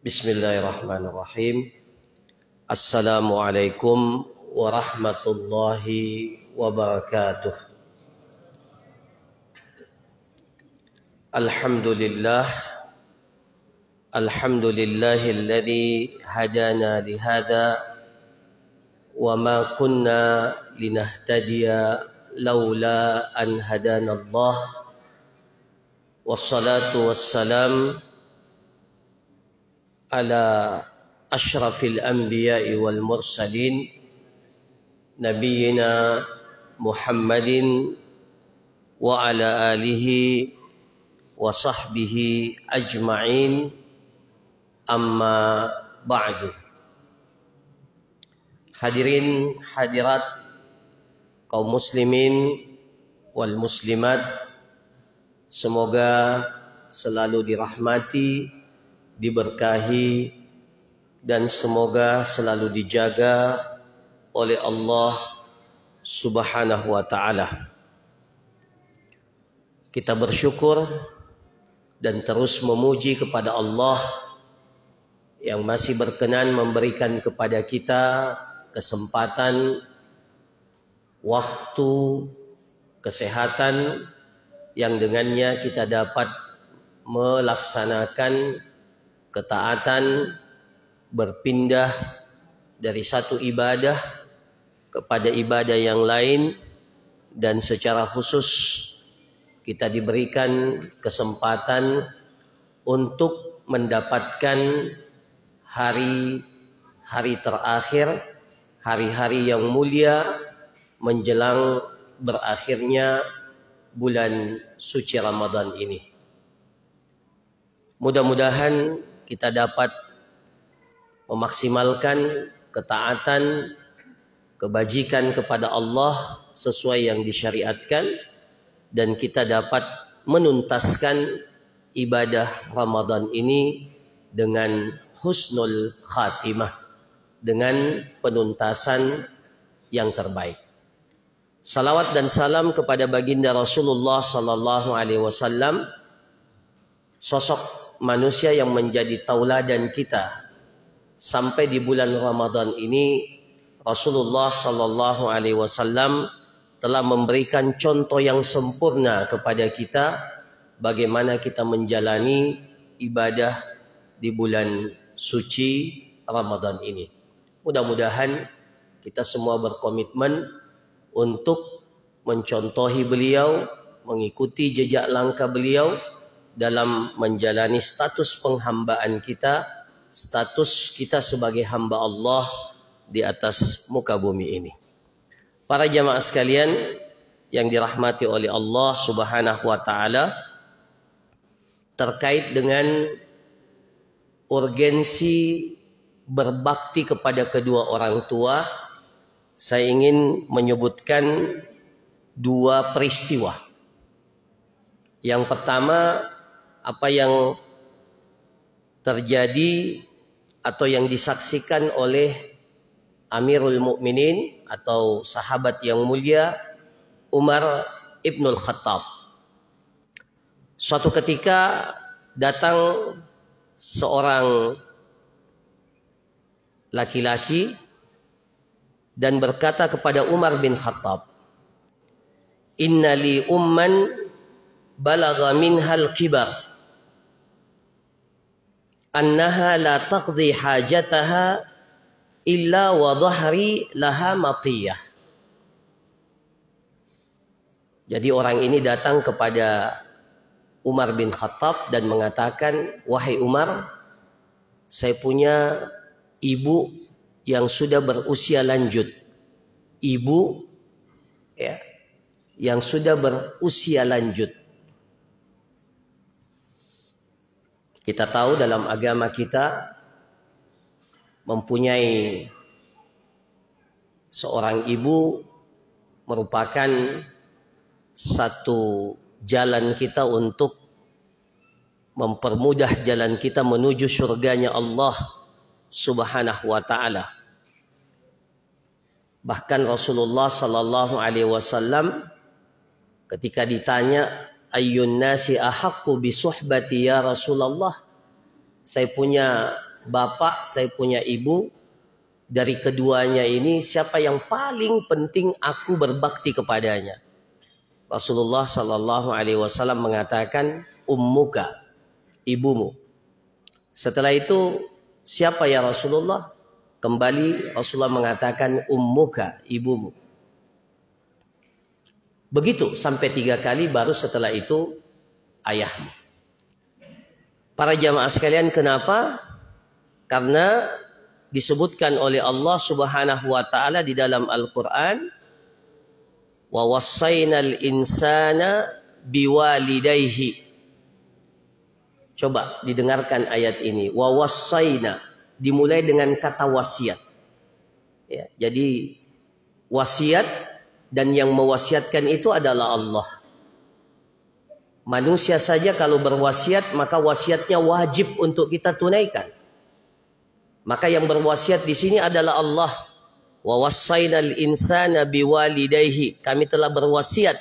Bismillahirrahmanirrahim. Assalamualaikum warahmatullahi wabarakatuh. Alhamdulillahilladzi hadana lihada wa ma kunna linahtadiya laula an hadana Allah. Wassalatu wassalam ala asyrafil anbiya'i wal mursalin nabiyyina Muhammadin wa ala alihi wa sahbihi ajma'in, amma ba'du. Hadirin hadirat kaum muslimin wal muslimat, semoga selalu dirahmati, diberkahi, dan semoga selalu dijaga oleh Allah Subhanahu wa ta'ala. Kita bersyukur dan terus memuji kepada Allah yang masih berkenan memberikan kepada kita kesempatan, waktu, kesehatan yang dengannya kita dapat melaksanakan ketaatan, berpindah dari satu ibadah kepada ibadah yang lain, dan secara khusus kita diberikan kesempatan untuk mendapatkan hari-hari terakhir, hari-hari yang mulia menjelang berakhirnya bulan suci Ramadan ini. Mudah-mudahan kita dapat memaksimalkan ketaatan, kebajikan kepada Allah sesuai yang disyariatkan, dan kita dapat menuntaskan ibadah Ramadan ini dengan husnul khatimah, dengan penuntasan yang terbaik. Salawat dan salam kepada baginda Rasulullah sallallahu alaihi wasallam, sosok manusia yang menjadi tauladan kita sampai di bulan Ramadan ini. Rasulullah sallallahu alaihi wasallam telah memberikan contoh yang sempurna kepada kita bagaimana kita menjalani ibadah di bulan suci Ramadan ini. Mudah-mudahan kita semua berkomitmen untuk mencontohi beliau, mengikuti jejak langkah beliau dalam menjalani status penghambaan kita, status kita sebagai hamba Allah di atas muka bumi ini. Para jamaah sekalian yang dirahmati oleh Allah Subhanahu wa ta'ala, terkait dengan urgensi berbakti kepada kedua orang tua, saya ingin menyebutkan dua peristiwa. Yang pertama, apa yang terjadi atau yang disaksikan oleh Amirul Mukminin atau sahabat yang mulia Umar Ibnul Khattab. Suatu ketika datang seorang laki-laki dan berkata kepada Umar bin Khattab, "Inna li umman balagha minhal kibar annaha la taqdi hajataha illa wa dhahri laha matiyah." Jadi orang ini datang kepada Umar bin Khattab dan mengatakan, "Wahai Umar, saya punya ibu yang sudah berusia lanjut." Ibu ya, yang sudah berusia lanjut. Kita tahu dalam agama kita mempunyai seorang ibu merupakan satu jalan kita untuk mempermudah jalan kita menuju surganya Allah Subhanahu wa ta'ala. Bahkan Rasulullah sallallahu alaihi wasallam ketika ditanya, "Ayyun nasi ahaqqu bi suhbati ya Rasulullah?" Saya punya bapak, saya punya ibu. Dari keduanya ini siapa yang paling penting aku berbakti kepadanya? Rasulullah Shallallahu Alaihi Wasallam mengatakan ummuka, ibumu. Setelah itu siapa ya Rasulullah? Kembali Rasulullah mengatakan ummuka, ibumu. Begitu sampai 3 kali, baru setelah itu ayahmu. Para jamaah sekalian, kenapa? Karena disebutkan oleh Allah Subhanahu wa taala di dalam Al-Qur'an, wa wassaynal insana biwalidayhi. Coba didengarkan ayat ini, wa wassayna, dimulai dengan kata wasiat. Ya, jadi wasiat, dan yang mewasiatkan itu adalah Allah. Manusia saja kalau berwasiat, maka wasiatnya wajib untuk kita tunaikan. Maka yang berwasiat di sini adalah Allah. Wa wassaynal insana biwalidayhi. Kami telah berwasiat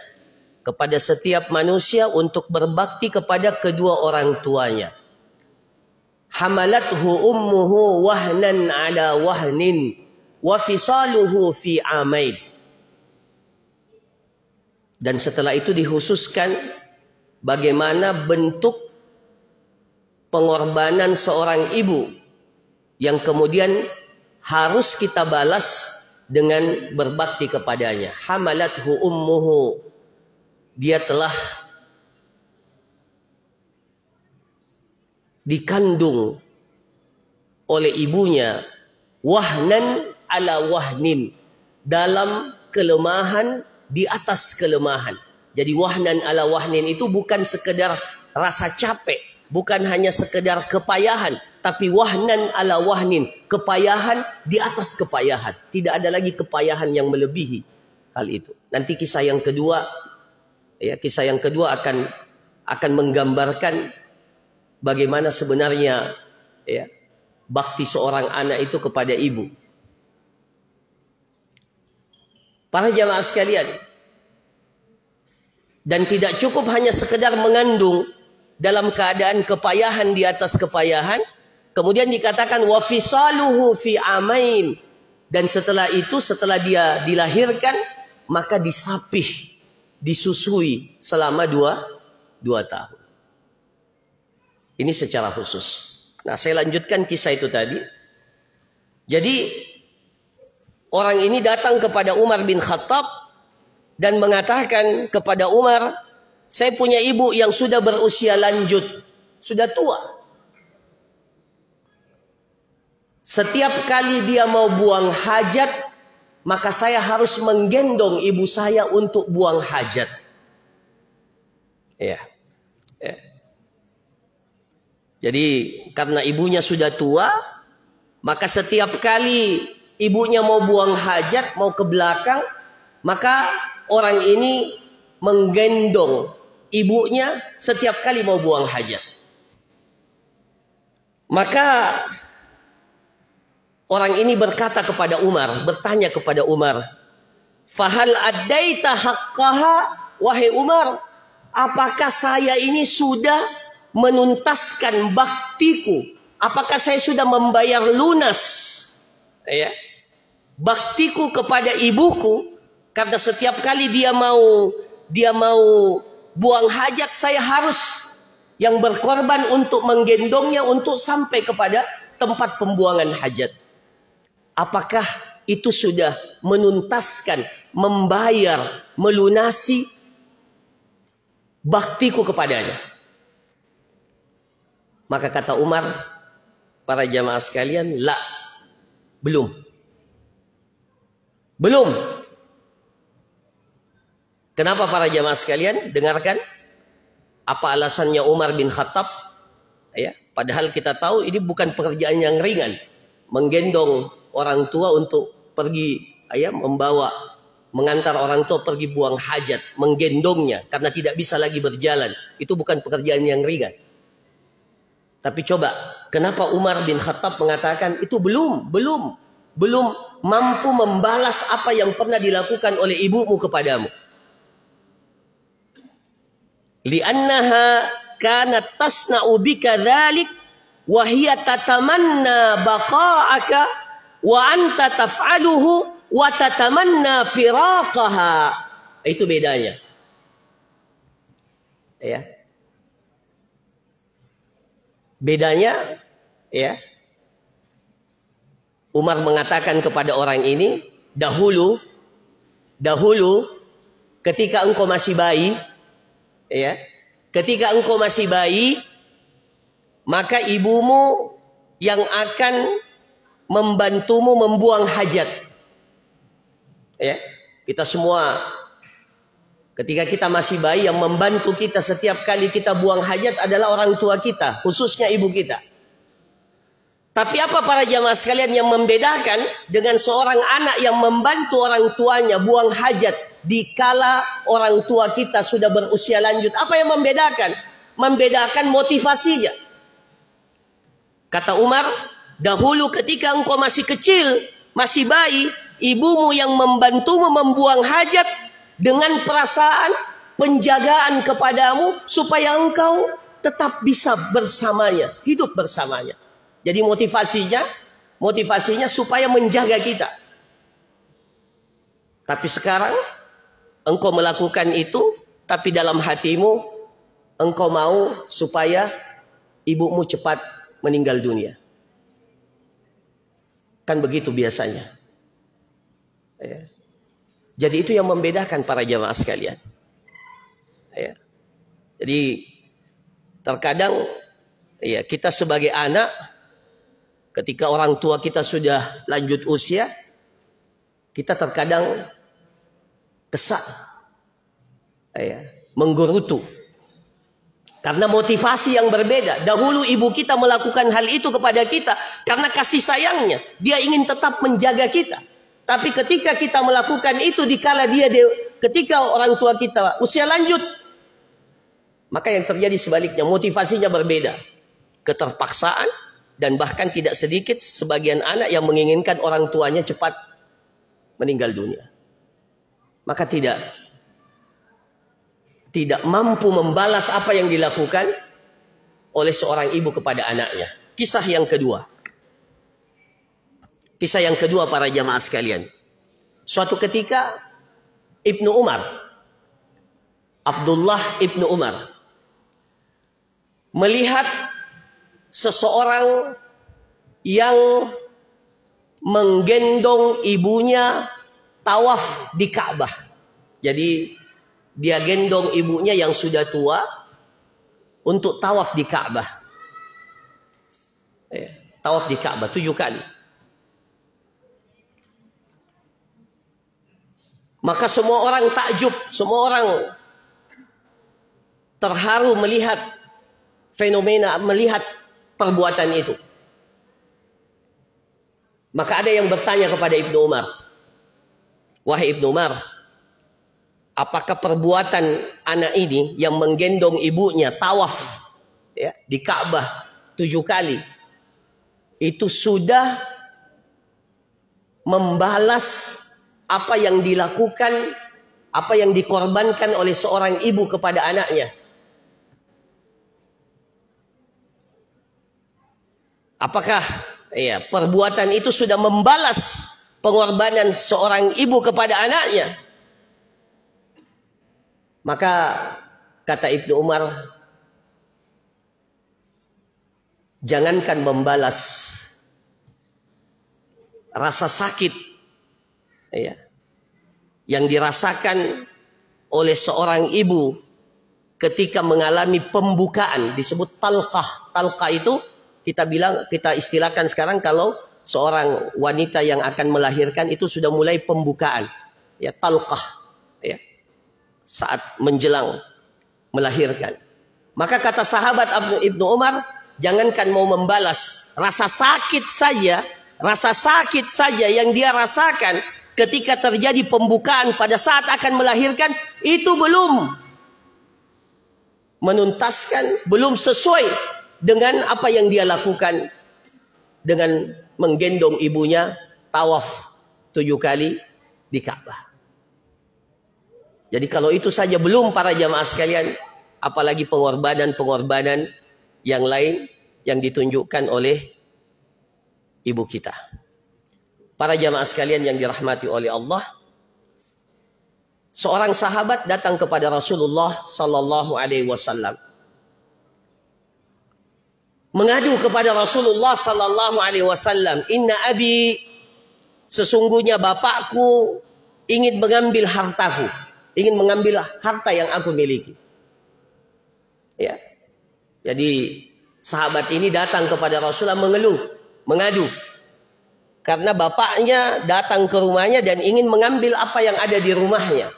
kepada setiap manusia untuk berbakti kepada kedua orang tuanya. Hamalathu ummuhu wahnan ala wahnin wa fisaluhu fi amain. Dan setelah itu dikhususkan bagaimana bentuk pengorbanan seorang ibu yang kemudian harus kita balas dengan berbakti kepadanya. Hamalathu ummuhu, dia telah dikandung oleh ibunya, wahnan ala wahnin, dalam kelemahan di atas kelemahan. Jadi wahnan ala wahnin itu bukan sekedar rasa capek, bukan hanya sekedar kepayahan, tapi wahnan ala wahnin, kepayahan di atas kepayahan. Tidak ada lagi kepayahan yang melebihi hal itu. Nanti kisah yang kedua, ya, kisah yang kedua akan menggambarkan bagaimana sebenarnya, ya, bakti seorang anak itu kepada ibu. Para jamaah sekalian, dan tidak cukup hanya sekedar mengandung dalam keadaan kepayahan di atas kepayahan, kemudian dikatakan wa fisaluhu fi amain, dan setelah itu, setelah dia dilahirkan, maka disapih, disusui selama 2 tahun. Ini secara khusus. Nah, saya lanjutkan kisah itu tadi. Jadi orang ini datang kepada Umar bin Khattab dan mengatakan kepada Umar, saya punya ibu yang sudah berusia lanjut, sudah tua. Setiap kali dia mau buang hajat, maka saya harus menggendong ibu saya untuk buang hajat. Ya. Ya. Jadi karena ibunya sudah tua, maka setiap kali ibunya mau buang hajat, mau ke belakang, maka orang ini menggendong ibunya setiap kali mau buang hajat. Maka orang ini berkata kepada Umar, bertanya kepada Umar, "Fahal addaita haqqaha?" Wahai Umar, apakah saya ini sudah menuntaskan baktiku? Apakah saya sudah membayar lunas, ya, baktiku kepada ibuku? Karena setiap kali dia mau buang hajat, saya harus yang berkorban untuk menggendongnya untuk sampai kepada tempat pembuangan hajat. Apakah itu sudah menuntaskan, membayar, melunasi baktiku kepadanya? Maka kata Umar, para jamaah sekalian, la, belum. Belum. Kenapa para jamaah sekalian? Dengarkan apa alasannya Umar bin Khattab. Ya, padahal kita tahu ini bukan pekerjaan yang ringan. Menggendong orang tua untuk pergi, ya, mengantar orang tua pergi buang hajat, menggendongnya karena tidak bisa lagi berjalan. Itu bukan pekerjaan yang ringan. Tapi coba, kenapa Umar bin Khattab mengatakan itu belum mampu membalas apa yang pernah dilakukan oleh ibumu kepadamu? Li'annaha kanat tasna'u bika dzalik wa hiya tatamanna baqa'aka wa anta taf'aluhu wa tatamanna firaqaha. Itu bedanya. Ya. Bedanya, ya. Umar mengatakan kepada orang ini, dahulu ketika engkau masih bayi, ya, ketika engkau masih bayi, maka ibumu yang akan membantumu membuang hajat. Ya, kita semua ketika kita masih bayi, yang membantu kita setiap kali kita buang hajat adalah orang tua kita, khususnya ibu kita. Tapi apa para jamaah sekalian yang membedakan dengan seorang anak yang membantu orang tuanya buang hajat dikala orang tua kita sudah berusia lanjut? Apa yang membedakan? Membedakan motivasinya. Kata Umar, dahulu ketika engkau masih kecil, masih bayi, ibumu yang membantumu membuang hajat dengan perasaan penjagaan kepadamu supaya engkau tetap bisa bersamanya, hidup bersamanya. Jadi motivasinya supaya menjaga kita. Tapi sekarang engkau melakukan itu, tapi dalam hatimu engkau mau supaya ibumu cepat meninggal dunia. Kan begitu biasanya. Ya. Jadi itu yang membedakan para jamaah sekalian. Ya. Jadi terkadang ya, kita sebagai anak, ketika orang tua kita sudah lanjut usia, kita terkadang kesal, ya, menggerutu. Karena motivasi yang berbeda. Dahulu ibu kita melakukan hal itu kepada kita karena kasih sayangnya. Dia ingin tetap menjaga kita. Tapi ketika kita melakukan itu dikala ketika orang tua kita usia lanjut, maka yang terjadi sebaliknya, motivasinya berbeda. Keterpaksaan, dan bahkan tidak sedikit sebagian anak yang menginginkan orang tuanya cepat meninggal dunia. Maka tidak mampu membalas apa yang dilakukan oleh seorang ibu kepada anaknya. Kisah yang kedua para jamaah sekalian. Suatu ketika Abdullah ibnu Umar melihat seseorang yang menggendong ibunya tawaf di Ka'bah. Jadi dia gendong ibunya yang sudah tua untuk tawaf di Ka'bah. Tawaf di Ka'bah 7 kali. Maka semua orang takjub, semua orang terharu melihat perbuatan itu. Maka ada yang bertanya kepada Ibnu Umar, wahai Ibnu Umar, apakah perbuatan anak ini yang menggendong ibunya tawaf, ya, di Ka'bah 7 kali itu sudah membalas apa yang dilakukan, apa yang dikorbankan oleh seorang ibu kepada anaknya? Apakah ya, perbuatan itu sudah membalas pengorbanan seorang ibu kepada anaknya? Maka kata Ibnu Umar, jangankan membalas rasa sakit, ya, yang dirasakan oleh seorang ibu ketika mengalami pembukaan, disebut talqah. Talqah itu kita istilahkan sekarang kalau seorang wanita yang akan melahirkan itu sudah mulai pembukaan, ya, talqah, ya, saat menjelang melahirkan. Maka kata sahabat Ibnu Umar, jangankan mau membalas rasa sakit saja yang dia rasakan ketika terjadi pembukaan pada saat akan melahirkan, itu belum menuntaskan, belum sesuai dengan apa yang dia lakukan dengan menggendong ibunya tawaf 7 kali di Ka'bah. Jadi kalau itu saja belum para jamaah sekalian, apalagi pengorbanan yang lain yang ditunjukkan oleh ibu kita. Para jamaah sekalian yang dirahmati oleh Allah, seorang sahabat datang kepada Rasulullah sallallahu alaihi wasallam, mengadu kepada Rasulullah sallallahu alaihi wasallam, "Inna abi, sesungguhnya bapakku ingin mengambil hartaku, ingin mengambil harta yang aku miliki." Ya. Jadi sahabat ini datang kepada Rasulullah mengeluh, mengadu. Karena bapaknya datang ke rumahnya dan ingin mengambil apa yang ada di rumahnya.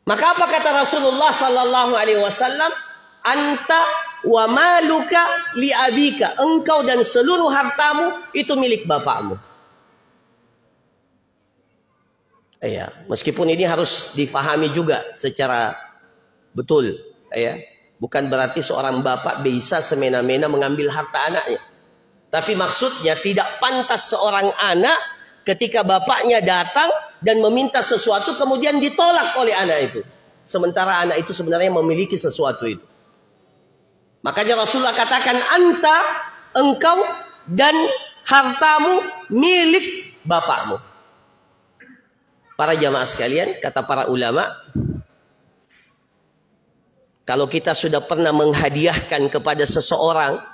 Maka apa kata Rasulullah sallallahu alaihi wasallam? "Anta wa maluka li abika." Engkau dan seluruh hartamu itu milik bapakmu. Ya, meskipun ini harus difahami juga secara betul, ya. Bukan berarti seorang bapak bisa semena-mena mengambil harta anaknya. Tapi maksudnya tidak pantas seorang anak ketika bapaknya datang dan meminta sesuatu kemudian ditolak oleh anak itu. Sementara anak itu sebenarnya memiliki sesuatu itu. Makanya Rasulullah katakan, "Anta, engkau dan hartamu milik bapakmu." Para jamaah sekalian, kata para ulama, kalau kita sudah pernah menghadiahkan kepada seseorang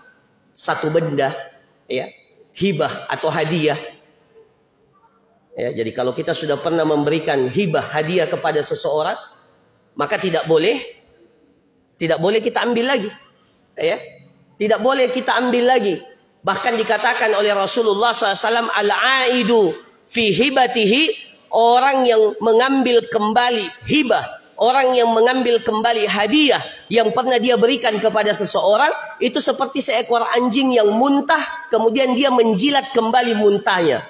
satu benda, ya, hibah atau hadiah, ya, jadi kalau kita sudah pernah memberikan hibah, hadiah kepada seseorang, maka tidak boleh kita ambil lagi, ya, tidak boleh kita ambil lagi. Bahkan dikatakan oleh Rasulullah SAW, "Al-aidu fi hibatihi," orang yang mengambil kembali hibah, orang yang mengambil kembali hadiah yang pernah dia berikan kepada seseorang, itu seperti seekor anjing yang muntah, kemudian dia menjilat kembali muntahnya.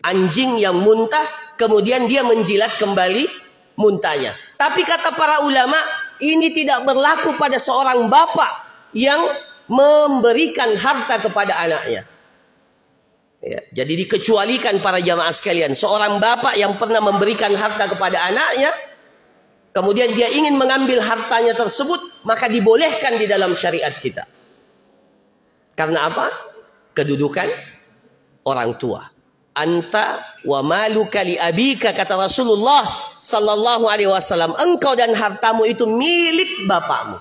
Anjing yang muntah, kemudian dia menjilat kembali muntahnya. Tapi kata para ulama, ini tidak berlaku pada seorang bapak yang memberikan harta kepada anaknya. Ya, jadi dikecualikan para jamaah sekalian, seorang bapak yang pernah memberikan harta kepada anaknya, kemudian dia ingin mengambil hartanya tersebut, maka dibolehkan di dalam syariat kita. Karena apa? Kedudukan orang tua. "Anta wa maluka li abika," kata Rasulullah sallallahu alaihi wasallam, engkau dan hartamu itu milik bapakmu.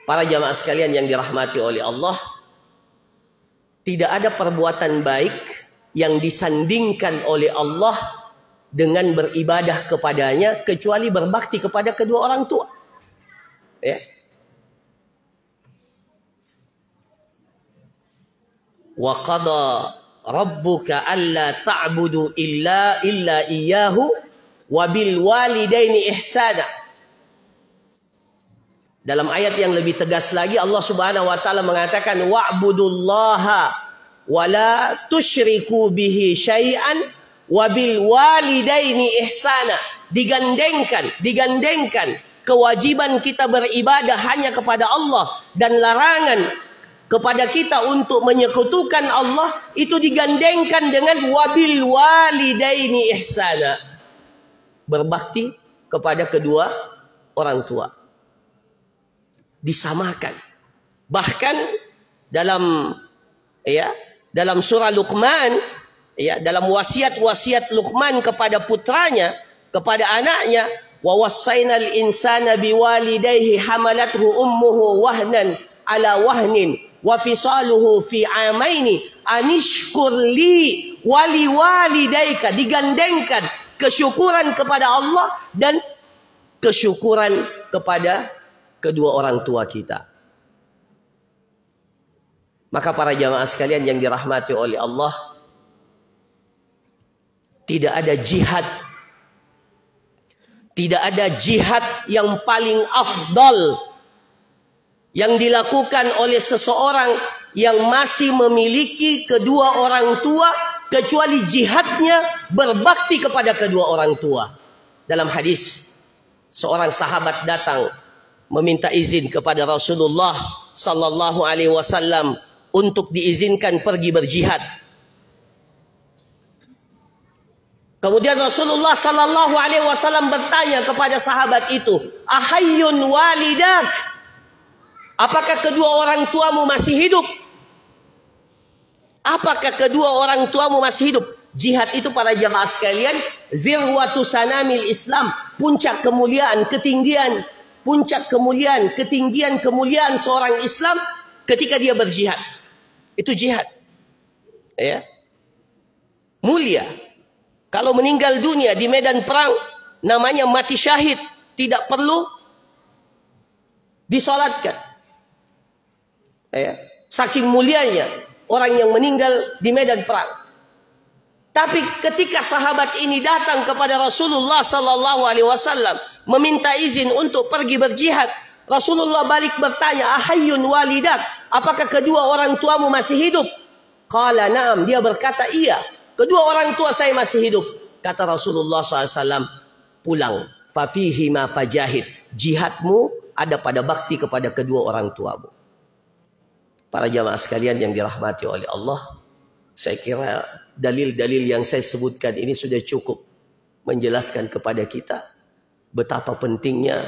Para jamaah sekalian yang dirahmati oleh Allah, tidak ada perbuatan baik yang disandingkan oleh Allah dengan beribadah kepadanya kecuali berbakti kepada kedua orang tua. Ya. Wa qada rabbuka alla ta'budu illa iyyahu wa bil walidaini ihsana. Dalam ayat yang lebih tegas lagi, Allah Subhanahu wa taala mengatakan, "Wa'budullaha wa la tusyriku bihi syai'an wa bil walidaini ihsana." Digandengkan kewajiban kita beribadah hanya kepada Allah dan larangan kepada kita untuk menyekutukan Allah itu digandengkan dengan wabil walidaini ihsana. Berbakti kepada kedua orang tua. Disamakan. Bahkan dalam surah Luqman, ya, dalam wasiat-wasiat Luqman kepada putranya, kepada anaknya, wa wassaynal insana biwalidayhi hamalathu ummuhu wahnan ala wahnin wa fisaluhu fi amaini anishkur li wali walidayka. Digandengkan kesyukuran kepada Allah dan kesyukuran kepada kedua orang tua kita. Maka para jamaah sekalian yang dirahmati oleh Allah, tidak ada jihad yang paling afdal yang dilakukan oleh seseorang yang masih memiliki kedua orang tua kecuali jihadnya berbakti kepada kedua orang tua. Dalam hadis, seorang sahabat datang meminta izin kepada Rasulullah sallallahu alaihi wasallam untuk diizinkan pergi berjihad. Kemudian Rasulullah sallallahu alaihi wasallam bertanya kepada sahabat itu, "Ahayyun walidak?" Apakah kedua orang tuamu masih hidup? Apakah kedua orang tuamu masih hidup? Jihad itu para jamaah sekalian, zirwatu sanamil Islam, puncak kemuliaan, ketinggian, puncak kemuliaan, kemuliaan seorang Islam ketika dia berjihad. Itu jihad. Ya. Mulia. Kalau meninggal dunia di medan perang, namanya mati syahid, tidak perlu disolatkan. Ya. Saking mulianya orang yang meninggal di medan perang. Tapi ketika sahabat ini datang kepada Rasulullah sallallahu alaihi wasallam meminta izin untuk pergi berjihad, Rasulullah balik bertanya, "Ahayyun walidak? Apakah kedua orang tuamu masih hidup?" Qala na'am, dia berkata, "Iya, kedua orang tua saya masih hidup." Kata Rasulullah SAW, "Pulang, fafihi ma fajahid." Jihadmu ada pada bakti kepada kedua orang tuamu. Para jamaah sekalian yang dirahmati oleh Allah, saya kira dalil-dalil yang saya sebutkan ini sudah cukup menjelaskan kepada kita betapa pentingnya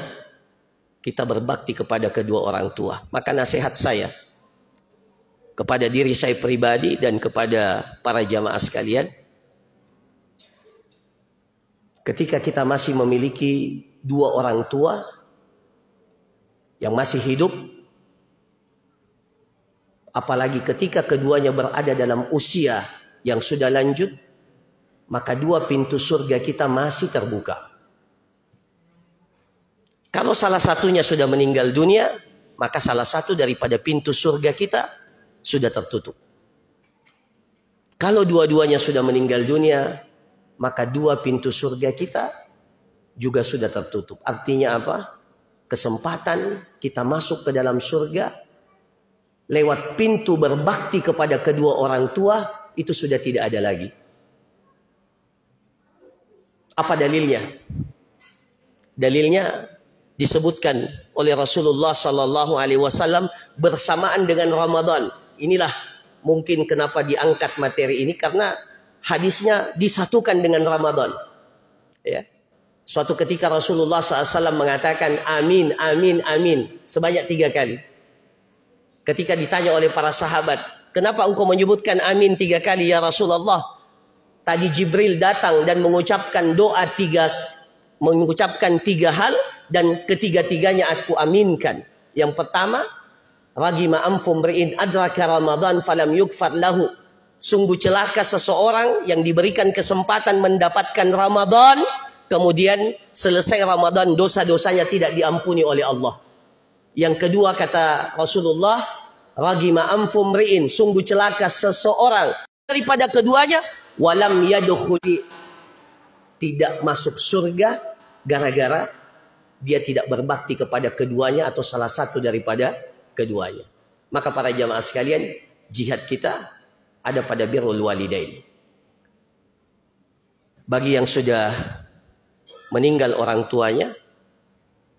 kita berbakti kepada kedua orang tua. Maka nasihat saya kepada diri saya pribadi dan kepada para jamaah sekalian, ketika kita masih memiliki dua orang tua yang masih hidup, apalagi ketika keduanya berada dalam usia yang sudah lanjut, maka dua pintu surga kita masih terbuka. Kalau salah satunya sudah meninggal dunia, maka salah satu daripada pintu surga kita sudah tertutup. Kalau dua-duanya sudah meninggal dunia, maka dua pintu surga kita juga sudah tertutup. Artinya apa? Kesempatan kita masuk ke dalam surga lewat pintu berbakti kepada kedua orang tua itu sudah tidak ada lagi. Apa dalilnya? Dalilnya disebutkan oleh Rasulullah sallallahu alaihi wasallam bersamaan dengan Ramadan. Inilah mungkin kenapa diangkat materi ini, karena hadisnya disatukan dengan Ramadan. Ya. Suatu ketika Rasulullah SAW mengatakan amin, amin, amin sebanyak 3 kali. Ketika ditanya oleh para sahabat, kenapa engkau menyebutkan amin 3 kali ya Rasulullah? Tadi Jibril datang dan mengucapkan doa 3 hal dan ketiga-tiganya aku aminkan. Yang pertama, ragima anfum ri'in adraka Ramadan falam yukfar lahu. Sungguh celaka seseorang yang diberikan kesempatan mendapatkan Ramadan, kemudian selesai Ramadan dosa-dosanya tidak diampuni oleh Allah. Yang kedua kata Rasulullah, ragima anfum ri'in, sungguh celaka seseorang daripada keduanya, walam yadkhuli, tidak masuk surga gara-gara dia tidak berbakti kepada keduanya atau salah satu daripada keduanya. Maka para jamaah sekalian, jihad kita ada pada birrul walidain. Bagi yang sudah meninggal orang tuanya,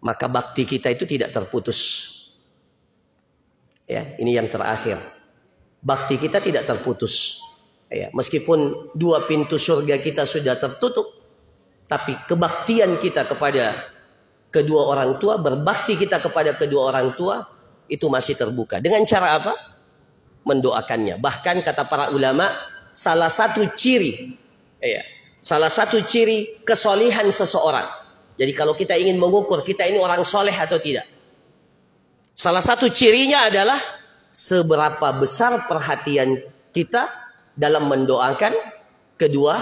maka bakti kita itu tidak terputus. Ya, ini yang terakhir. Bakti kita tidak terputus. Ya, meskipun dua pintu surga kita sudah tertutup, tapi kebaktian kita kepada kedua orang tua, berbakti kita kepada kedua orang tua itu masih terbuka. Dengan cara apa? Mendoakannya. Bahkan kata para ulama, salah satu ciri kesolihan seseorang. Jadi kalau kita ingin mengukur kita ini orang soleh atau tidak, salah satu cirinya adalah seberapa besar perhatian kita dalam mendoakan kedua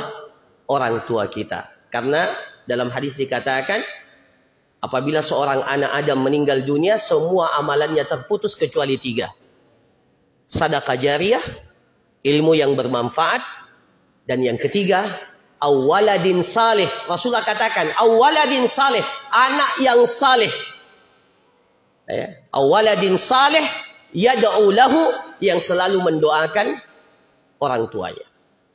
orang tua kita. Karena dalam hadis dikatakan, apabila seorang anak Adam meninggal dunia, semua amalannya terputus kecuali 3. Sedekah jariyah, ilmu yang bermanfaat, dan yang ketiga, awaladin saleh. Rasulullah katakan, awaladin saleh, anak yang saleh. Ya. Awaladin saleh, yad'u lahu, yang selalu mendoakan orang tuanya.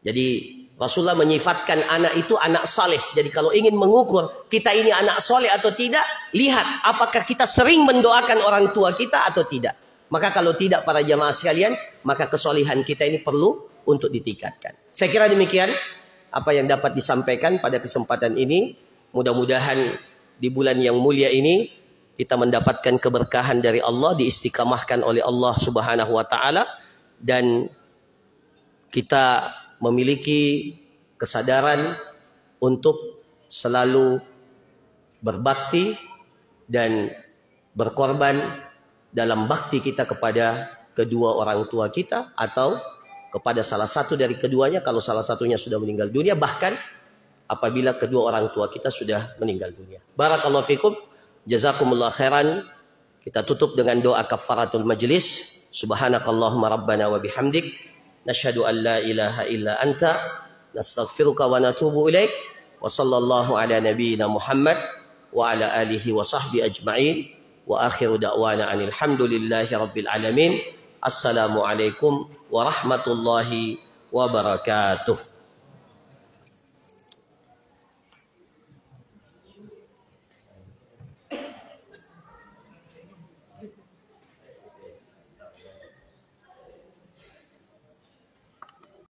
Jadi Rasulullah menyifatkan anak itu anak saleh. Jadi kalau ingin mengukur kita ini anak saleh atau tidak, lihat apakah kita sering mendoakan orang tua kita atau tidak. Maka kalau tidak para jamaah sekalian, maka kesolihan kita ini perlu untuk ditingkatkan. Saya kira demikian apa yang dapat disampaikan pada kesempatan ini. Mudah-mudahan di bulan yang mulia ini kita mendapatkan keberkahan dari Allah, diistiqamahkan oleh Allah Subhanahu wa taala, dan kita memiliki kesadaran untuk selalu berbakti dan berkorban dalam bakti kita kepada kedua orang tua kita atau kepada salah satu dari keduanya kalau salah satunya sudah meninggal dunia, bahkan apabila kedua orang tua kita sudah meninggal dunia. Barakallahu fikum, jazakumullah khairan. Kita tutup dengan doa kafaratul majlis. Subhanakallahumma rabbana wa bihamdik, nashhadu an la ilaha illa anta, nastaghfiruka wa natubu ilaik. Wa sallallahu ala nabiyyina Muhammad wa ala alihi wa sahbihi ajma'in. Wa akhiru da'wana anil hamdulillahi rabbil alamin. Assalamualaikum warahmatullahi wabarakatuh.